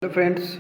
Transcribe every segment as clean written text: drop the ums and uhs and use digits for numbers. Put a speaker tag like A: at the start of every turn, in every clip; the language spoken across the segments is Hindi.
A: हेलो फ्रेंड्स,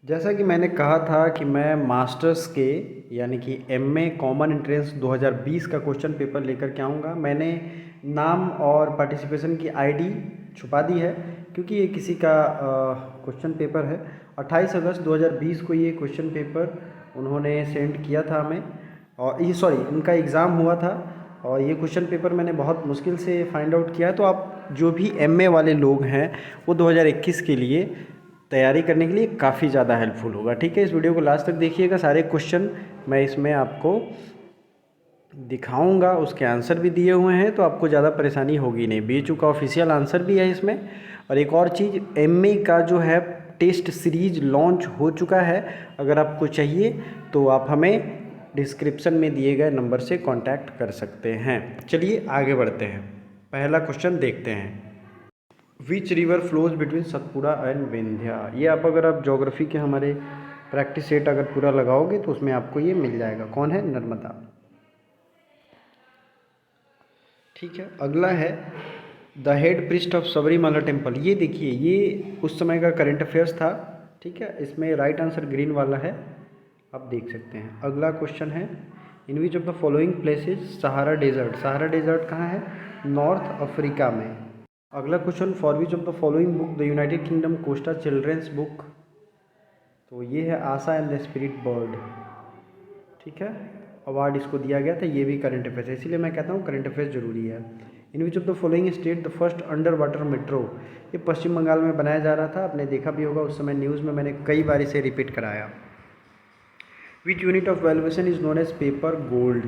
A: जैसा कि मैंने कहा था कि मैं मास्टर्स के यानी कि एमए कॉमन एंट्रेंस 2020 का क्वेश्चन पेपर लेकर के आऊँगा। मैंने नाम और पार्टिसिपेशन की आईडी छुपा दी है क्योंकि ये किसी का क्वेश्चन पेपर है। 28 अगस्त 2020 को ये क्वेश्चन पेपर उन्होंने सेंड किया था हमें, और ये उनका एग्ज़ाम हुआ था और ये क्वेश्चन पेपर मैंने बहुत मुश्किल से फाइंड आउट किया। तो आप जो भी एमए वाले लोग हैं वो 2021 के लिए तैयारी करने के लिए काफ़ी ज़्यादा हेल्पफुल होगा। ठीक है, इस वीडियो को लास्ट तक देखिएगा। सारे क्वेश्चन मैं इसमें आपको दिखाऊंगा, उसके आंसर भी दिए हुए हैं, तो आपको ज़्यादा परेशानी होगी नहीं। बीएचयू का ऑफिशियल आंसर भी है इसमें। और एक और चीज़, एमए का जो है टेस्ट सीरीज लॉन्च हो चुका है। अगर आपको चाहिए तो आप हमें डिस्क्रिप्शन में दिए गए नंबर से कांटेक्ट कर सकते हैं। चलिए आगे बढ़ते हैं, पहला क्वेश्चन देखते हैं। Which river flows between Satpura and Vindhya. ये अगर आप ज्योग्राफी के हमारे प्रैक्टिस सेट अगर पूरा लगाओगे तो उसमें आपको ये मिल जाएगा। कौन है? नर्मदा। ठीक है, अगला है the head priest of Sabarimala temple. ये देखिए, ये उस समय का करंट अफेयर्स था। ठीक है, इसमें राइट आंसर ग्रीन वाला है, आप देख सकते हैं। अगला क्वेश्चन है, in which of the following places Sahara desert. Sahara desert कहाँ है? नॉर्थ अफ्रीका में। अगला question, for which of the following book the United Kingdom Costa children's book. तो ये है Asha and the Spirit Bird. ठीक है, अवार्ड इसको दिया गया था। ये भी करंट अफेयर्स है, इसीलिए मैं कहता हूँ करंट अफेयर्स जरूरी है। In which of the following state the first under water metro. ये पश्चिम बंगाल में बनाया जा रहा था, आपने देखा भी होगा उस समय न्यूज़ में, मैंने कई बार इसे रिपीट कराया। Which unit of valuation is known as paper gold.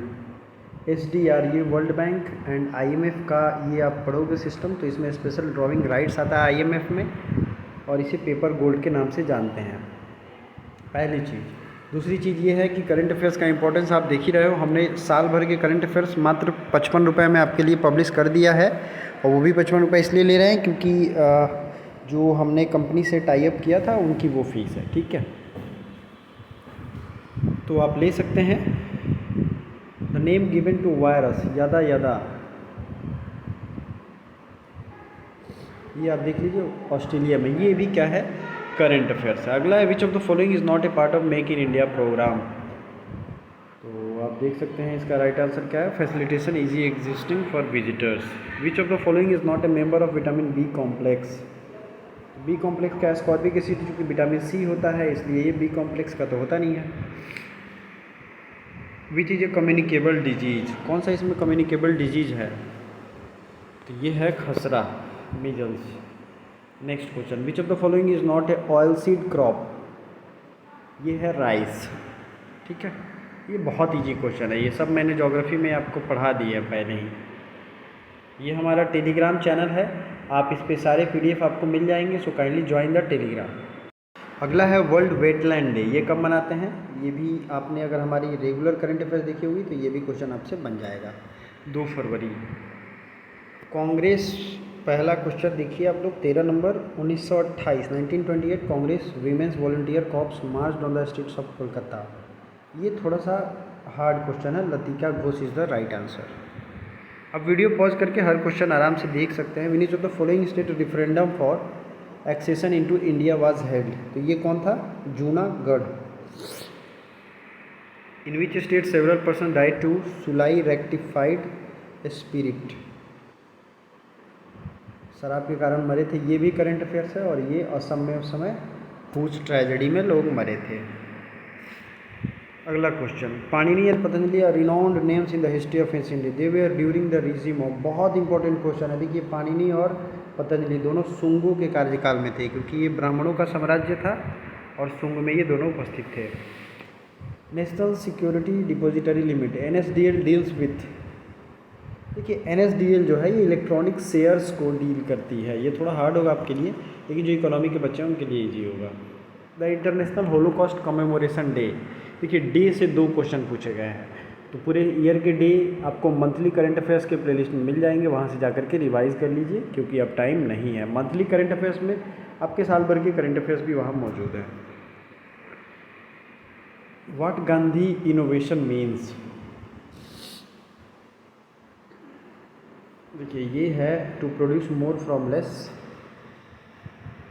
A: SDR, ये वर्ल्ड बैंक एंड IMF का ये आप पढ़ोगे सिस्टम, तो इसमें स्पेशल ड्राइंग राइट्स आता है IMF में, और इसे पेपर गोल्ड के नाम से जानते हैं। पहली चीज़। दूसरी चीज़ ये है कि करंट अफेयर्स का इंपॉर्टेंस आप देख ही रहे हो। हमने साल भर के करंट अफेयर्स मात्र 55 रुपये में आपके लिए पब्लिश कर दिया है, और वो भी 55 रुपये इसलिए ले रहे हैं क्योंकि जो हमने कंपनी से टाई अप किया था उनकी वो फीस है। ठीक है, तो आप ले सकते हैं। The name given to virus, यादा यादा, ये आप देख लीजिए, ऑस्ट्रेलिया में। ये भी क्या है? करंट अफेयर्स है। अगला है, which of the following is not a part of make in India programme. तो आप देख सकते हैं इसका राइट आंसर क्या है? Facilitation easy existing for visitors. Which of the following is not a member of vitamin B complex. B complex का स्कॉर्पिक एसिड चूँकि विटामिन सी होता है, इसलिए ये बी कॉम्प्लेक्स का तो होता नहीं है। Which is a communicable disease. कौन सा इसमें कम्युनिकेबल डिजीज है? तो ये है खसरा, measles. Next question, which of the following is not A oil seed crop. ये है राइस। ठीक है, ये बहुत ईजी क्वेश्चन है, ये सब मैंने ज्योग्राफी में आपको पढ़ा दिया है पहले ही। ये हमारा टेलीग्राम चैनल है, आप इस पे सारे PDF आपको मिल जाएंगे, so kindly join the Telegram. अगला है वर्ल्ड वेटलैंड डे। ये कब मनाते हैं? ये भी आपने अगर हमारी रेगुलर करंट अफेयर्स देखी होगी तो ये भी क्वेश्चन आपसे बन जाएगा। 2 फरवरी। कांग्रेस, पहला क्वेश्चन देखिए आप लोग, 13 नंबर, 1928 Congress women's volunteer corps march on the streets of Kolkata. ये थोड़ा सा हार्ड क्वेश्चन है, Latika Ghosh is the right answer. अब वीडियो पॉज करके हर क्वेश्चन आराम से देख सकते हैं। Which of the following state referendum for accession into India was held. तो ये कौन था? Junagadh. In which state several person died to सुलाई रेक्टिफाइड स्पिरिट। शराब के कारण मरे थे, ये भी करंट अफेयर्स है। और ये असम में उस समय हुज ट्रेजेडी में लोग मरे थे। अगला question, Panini and Patanjali are renowned names in the history of ancient India, they were during the regime of. बहुत इंपॉर्टेंट क्वेश्चन है। देखिए, पाणिनि और पतंजलि दोनों शुंगों के कार्यकाल में थे, क्योंकि ये ब्राह्मणों का साम्राज्य था और शुंग में ये दोनों उपस्थित थे। National security depository limit, NSDL deals with. देखिए, NSDL जो है ये इलेक्ट्रॉनिक शेयर्स को डील करती है। ये थोड़ा हार्ड होगा आपके लिए, लेकिन जो इकोनॉमी के बच्चे हैं उनके लिए ईजी होगा। The international Holocaust commemoration day. देखिए, डे से 2 क्वेश्चन पूछे गए हैं, तो पूरे ईयर के डे आपको मंथली करंट अफेयर्स के प्लेलिस्ट में मिल जाएंगे, वहाँ से जाकर के रिवाइज कर लीजिए, क्योंकि अब टाइम नहीं है। मंथली करंट अफेयर्स में आपके साल भर के करंट अफेयर्स भी वहाँ मौजूद हैं। What Gandhi innovation means. देखिए, ये है to produce more from less.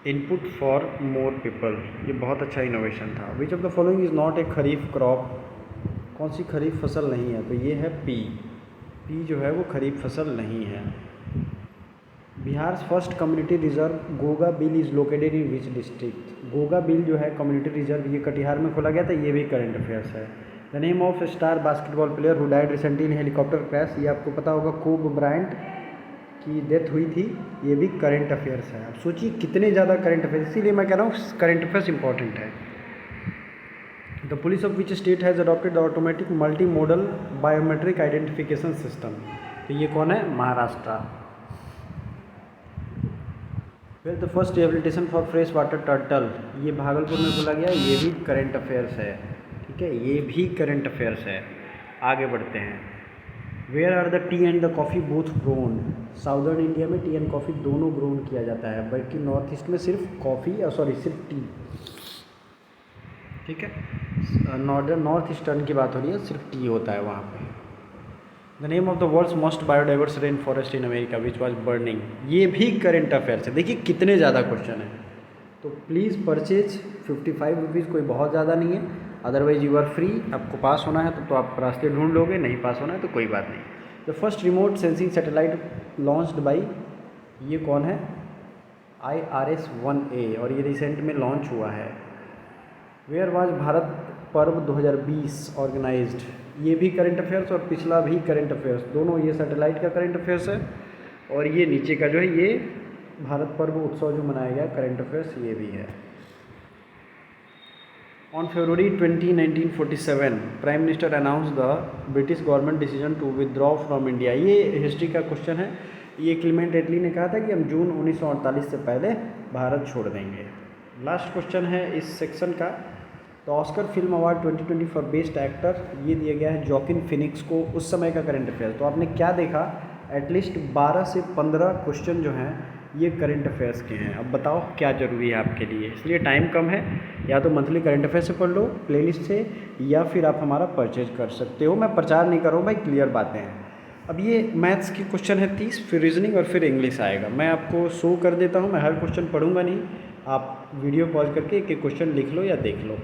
A: Input for more people, ये बहुत अच्छा इनोवेशन था। Which of the following is not a kharif crop, कौन सी खरीफ फसल नहीं है? तो ये है पी। पी जो है वो खरीफ फसल नहीं है। Bihar first community reserve Goga bill is located in which district? Goga bill जो है कम्युनिटी रिजर्व, ये कटिहार में खोला गया था, ये भी करंट अफेयर्स है। The name of star basketball player who died recently in helicopter crash, ये आपको पता होगा, कोब ब्रायंट की डेथ हुई थी, ये भी करंट अफेयर्स है। अब सोचिए कितने ज़्यादा करंट अफेयर्स, इसीलिए मैं कह रहा हूँ करंट अफेयर्स इंपॉर्टेंट है। The police of which state has adopted the automatic multi modal biometric identification system? तो ये कौन है? महाराष्ट्र। फिर the first rehabilitation for fresh water turtle, ये भागलपुर में खोला गया, ये भी करंट अफेयर्स है। ठीक है, ये भी करंट अफेयर्स है। आगे बढ़ते हैं। Where are the tea and the coffee both grown? Southern India में टी एंड कॉफ़ी दोनों ग्रोन किया जाता है, बल्कि नॉर्थ ईस्ट में सिर्फ कॉफ़ी सिर्फ टी। ठीक है, नॉर्थ ईस्टर्न की बात हो रही है, सिर्फ टी होता है वहाँ पे। The name of the world's most biodiverse rain forest in America which was burning, ये भी करंट अफेयर्स है। देखिए कितने ज़्यादा क्वेश्चन हैं। तो प्लीज़ परचेज 55 रुपीज़, कोई बहुत ज़्यादा नहीं है। अदरवाइज यू आर फ्री, आपको पास होना है तो आप रास्ते ढूंढ लोगे, नहीं पास होना है तो कोई बात नहीं। The first remote sensing satellite launched by, ये कौन है? IRS-1A, और ये रिसेंट में लॉन्च हुआ है। वेयर वाज भारत पर्व 2020 ऑर्गेनाइज्ड, ये भी करंट अफेयर्स और पिछला भी करंट अफेयर्स, दोनों, ये सैटेलाइट का करंट अफेयर्स है और ये नीचे का जो है ये भारत पर्व उत्सव जो मनाया गया करंट अफेयर्स, ये भी है। On February 20, 1947 prime minister announce the British government decision to withdraw from India, ये हिस्ट्री का क्वेश्चन है। ये क्लीमेंट एटली ने कहा था कि हम जून 1948 से पहले भारत छोड़ देंगे। लास्ट क्वेश्चन है इस सेक्शन का। तो Oscar film award 2020 for best actor, ये दिया गया है जॉकिन फिनिक्स को। उस समय का करंट अफेयर्स, तो आपने क्या देखा, एटलीस्ट 12 से 15 क्वेश्चन जो हैं ये करंट अफेयर्स के हैं। अब बताओ क्या ज़रूरी है आपके लिए, इसलिए टाइम कम है, या तो मंथली करंट अफेयर्स से पढ़ लो प्लेलिस्ट से, या फिर आप हमारा परचेज कर सकते हो। मैं प्रचार नहीं कर रहा हूँ भाई, क्लियर बातें हैं। अब ये मैथ्स की क्वेश्चन है 30, फिर रीजनिंग और फिर इंग्लिश आएगा। मैं आपको शो कर देता हूँ, मैं हर क्वेश्चन पढ़ूंगा नहीं, आप वीडियो पॉज करके एक एक क्वेश्चन लिख लो या देख लो।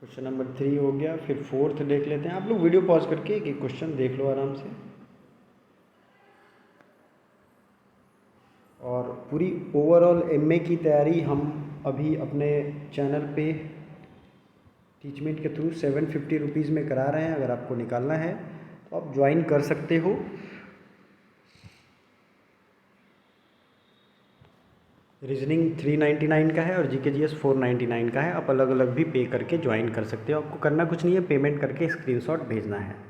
A: क्वेश्चन नंबर 3 हो गया, फिर 4th देख लेते हैं। आप लोग वीडियो पॉज करके एक एक क्वेश्चन देख लो आराम से। और पूरी ओवरऑल एमए की तैयारी हम अभी अपने चैनल पे टीचमेंट के थ्रू 750 रुपीज़ में करा रहे हैं। अगर आपको निकालना है तो आप ज्वाइन कर सकते हो। रीजनिंग 399 का है और जीके जीएस 499 का है। आप अलग अलग भी पे करके ज्वाइन कर सकते हो। आपको करना कुछ नहीं है, पेमेंट करके स्क्रीनशॉट भेजना है।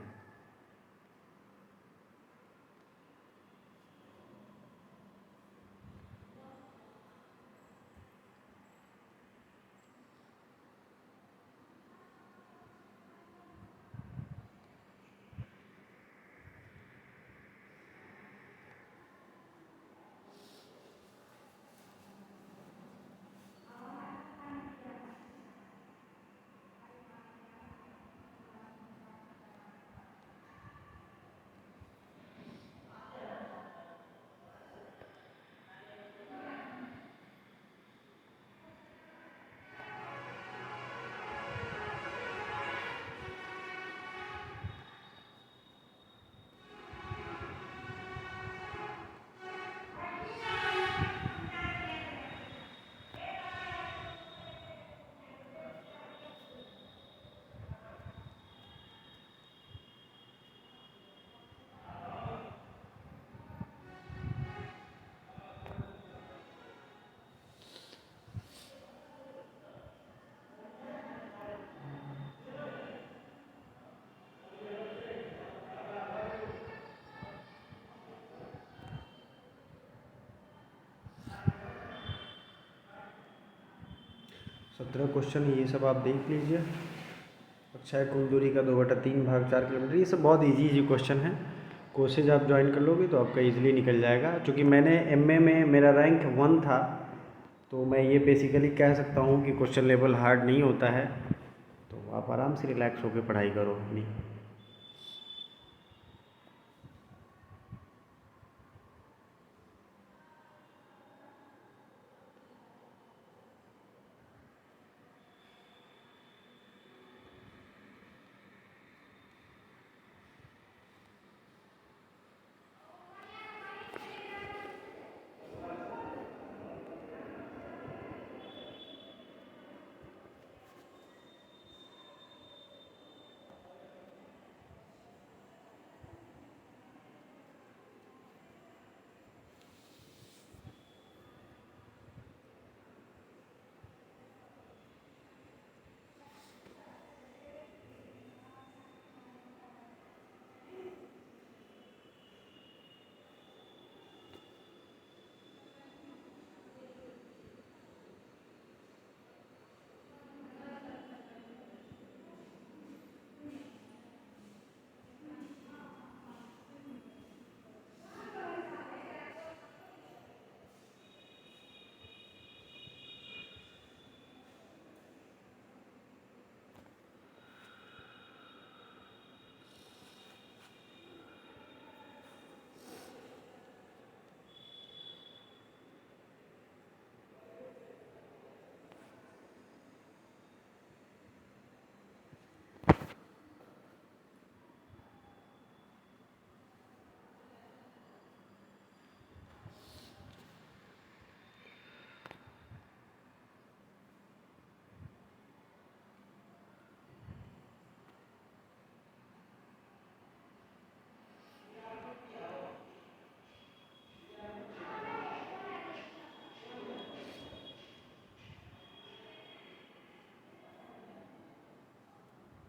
A: सत्रह क्वेश्चन ये सब आप देख लीजिए। कक्षा कुल दूरी का 2/3 भाग 4 किलोमीटर, ये सब बहुत इजी क्वेश्चन है। कोर्सेज आप ज्वाइन कर लोगे तो आपका इजीली निकल जाएगा। क्योंकि मैंने एमए में मेरा रैंक 1 था, तो मैं ये बेसिकली कह सकता हूँ कि क्वेश्चन लेवल हार्ड नहीं होता है। तो आप आराम से रिलैक्स होकर पढ़ाई करो अपनी।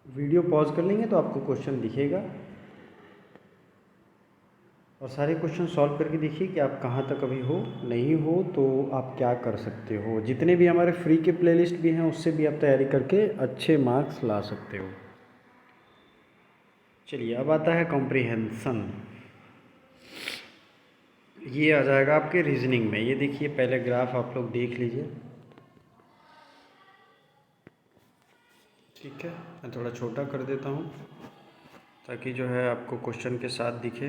A: वीडियो पॉज कर लेंगे तो आपको क्वेश्चन दिखेगा, और सारे क्वेश्चन सॉल्व करके देखिए कि आप कहाँ तक अभी हो। नहीं हो तो आप क्या कर सकते हो। जितने भी हमारे फ्री के प्लेलिस्ट भी हैं उससे भी आप तैयारी करके अच्छे मार्क्स ला सकते हो। चलिए, अब आता है कॉम्प्रिहेंसन। ये आ जाएगा आपके रीजनिंग में। ये देखिए, पहले ग्राफ आप लोग देख लीजिए। ठीक है, मैं थोड़ा छोटा कर देता हूँ ताकि जो है आपको क्वेश्चन के साथ दिखे।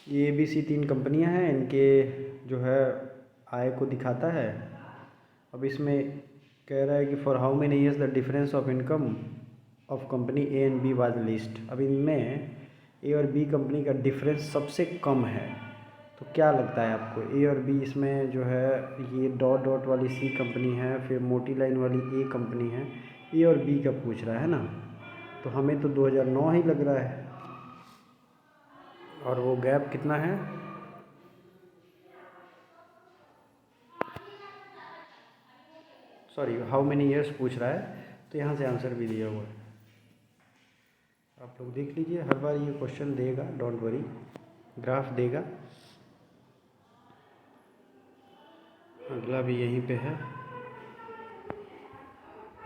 A: ये ABC 3 कंपनियां हैं, इनके जो है आय को दिखाता है। अब इसमें कह रहा है कि for how many years the difference of income of company A and B was list. अब इनमें ए और बी कंपनी का डिफरेंस सबसे कम है। तो क्या लगता है आपको, ए और बी इसमें जो है, ये डॉट डॉट वाली सी कंपनी है, फिर मोटी लाइन वाली ए कंपनी है, ए और बी का पूछ रहा है ना। तो हमें तो 2009 ही लग रहा है, और वो गैप कितना है, सॉरी हाउ मेनी ईयर्स पूछ रहा है, तो यहाँ से आंसर भी दिया हुआ है। आप लोग देख लीजिए, हर बार ये क्वेश्चन देगा, डोंट वरी, ग्राफ देगा। अगला भी यहीं पे है,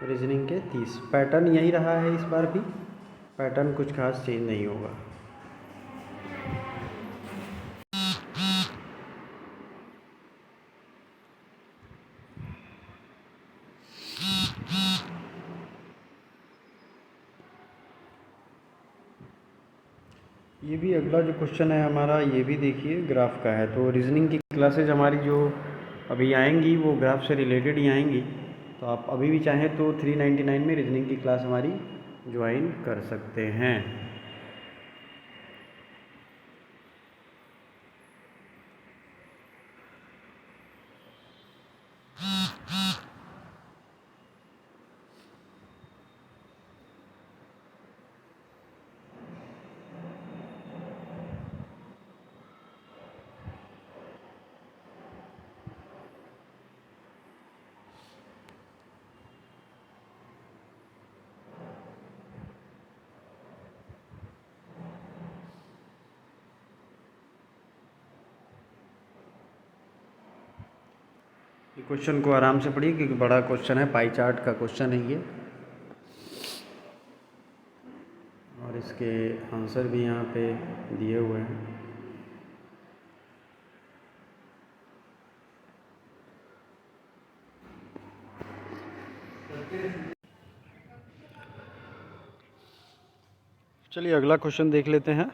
A: रीजनिंग के 30। पैटर्न यही रहा है इस बार भी, पैटर्न कुछ खास चेंज नहीं होगा। ये भी अगला जो क्वेश्चन है हमारा, ये भी देखिए ग्राफ का है। तो रीजनिंग की क्लासेज हमारी जो अभी आएंगी वो ग्राफ से रिलेटेड ही आएंगी। तो आप अभी भी चाहें तो 399 में रीजनिंग की क्लास हमारी ज्वाइन कर सकते हैं। ये क्वेश्चन को आराम से पढ़िए क्योंकि बड़ा क्वेश्चन है, पाई चार्ट का क्वेश्चन है ये। और इसके इसके आंसर भी यहाँ पे दिए हुए हैं। चलिए अगला क्वेश्चन देख लेते हैं।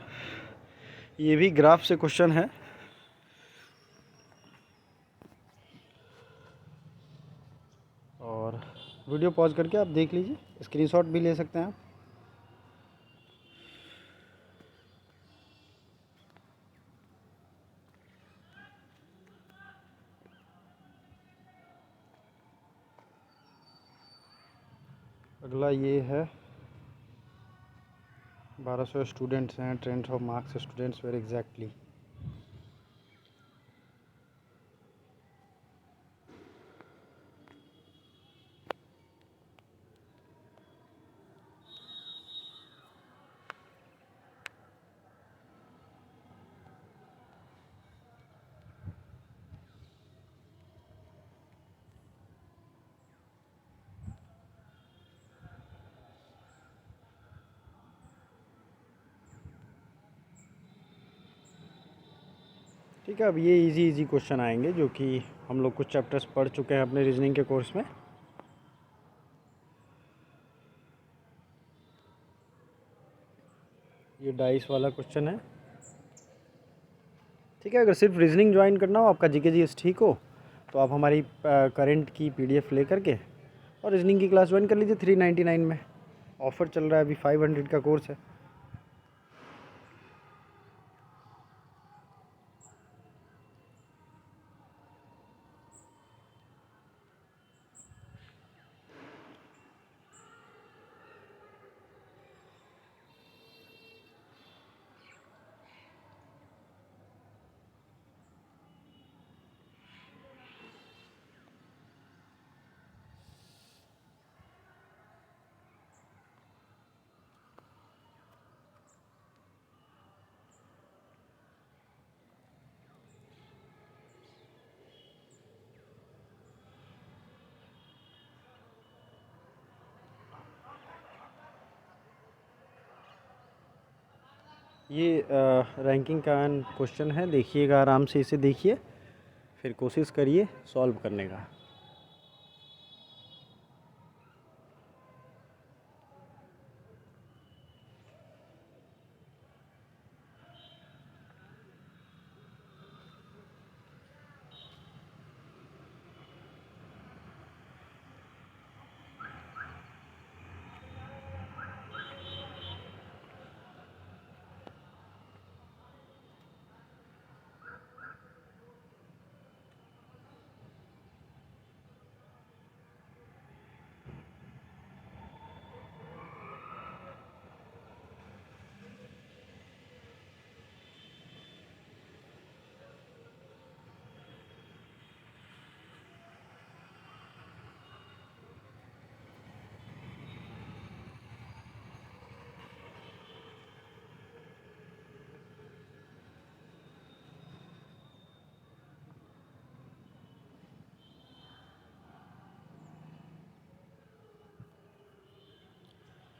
A: ये भी ग्राफ से क्वेश्चन है। और वीडियो पॉज करके आप देख लीजिए, स्क्रीनशॉट भी ले सकते हैं आप। अगला ये है 1200 स्टूडेंट्स हैं, trend of marks students were exactly. ठीक है, अब ये इजी क्वेश्चन आएंगे जो कि हम लोग कुछ चैप्टर्स पढ़ चुके हैं अपने रीजनिंग के कोर्स में। ये डाइस वाला क्वेश्चन है। ठीक है, अगर सिर्फ रीजनिंग ज्वाइन करना हो, आपका जीके जीएस ठीक हो, तो आप हमारी करंट की पीडीएफ ले करके और रीजनिंग की क्लास ज्वाइन कर लीजिए। 399 में ऑफ़र चल रहा है, अभी 500 का कोर्स है। ये रैंकिंग का क्वेश्चन है, देखिएगा आराम से, इसे देखिए फिर कोशिश करिए सॉल्व करने का।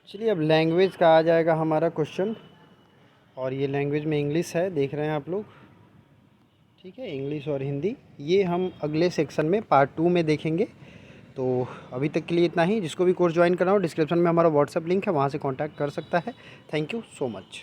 A: चलिए अब लैंग्वेज का आ जाएगा हमारा क्वेश्चन, और ये लैंग्वेज में इंग्लिश है, देख रहे हैं आप लोग। ठीक है, इंग्लिश और हिंदी, ये हम अगले सेक्शन में पार्ट 2 में देखेंगे। तो अभी तक के लिए इतना ही। जिसको भी कोर्स ज्वाइन करना हो, डिस्क्रिप्शन में हमारा व्हाट्सएप लिंक है, वहाँ से कांटेक्ट कर सकता है। Thank you so much.